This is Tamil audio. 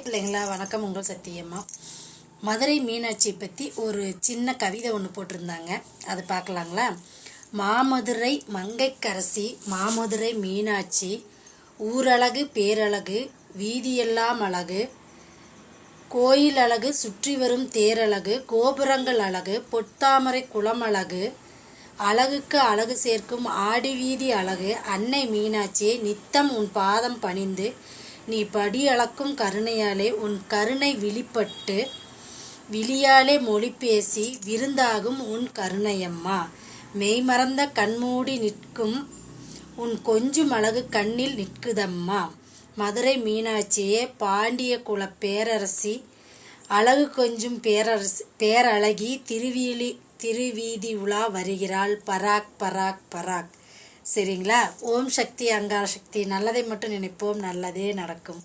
பிள்ளைங்களா வணக்கம். உங்கள் சத்தியம்மா. மதுரை மீனாட்சி பற்றி ஒரு சின்ன கவிதை ஒன்று போட்டிருந்தாங்க, அது பார்க்கலாங்களா? மாமதுரை மங்கைக்கரசி மாமதுரை மீனாட்சி, ஊரழகு பேரழகு வீதியெல்லாம் அழகு, கோயில் அழகு சுற்றி வரும் தேரழகு, கோபுரங்கள் அழகு பொத்தாமரை குளம் அழகு, அழகுக்கு அழகு சேர்க்கும் ஆடி வீதி அழகு. அன்னை மீனாட்சியை நித்தம் உன் பாதம் பணிந்து நீ படி அளக்கும் கருணையாலே உன் கருணை விழிப்பட்டு விழியாலே மொழி பேசி விருந்தாகும் உன் கருணையம்மா. மெய்மறந்த கண்மூடி நிற்கும் உன் கொஞ்சும் அழகு கண்ணில் நிற்குதம்மா. மதுரை மீனாட்சியே பாண்டிய குல பேரரசி, அழகு கொஞ்சும் பேரழகி, திருவீதி உலா வருகிறாள் பராக் பராக் பராக். சரிங்களா? ஓம் சக்தி அங்கார சக்தி. நல்லதை மட்டும் நினைப்போம், நல்லதே நடக்கும்.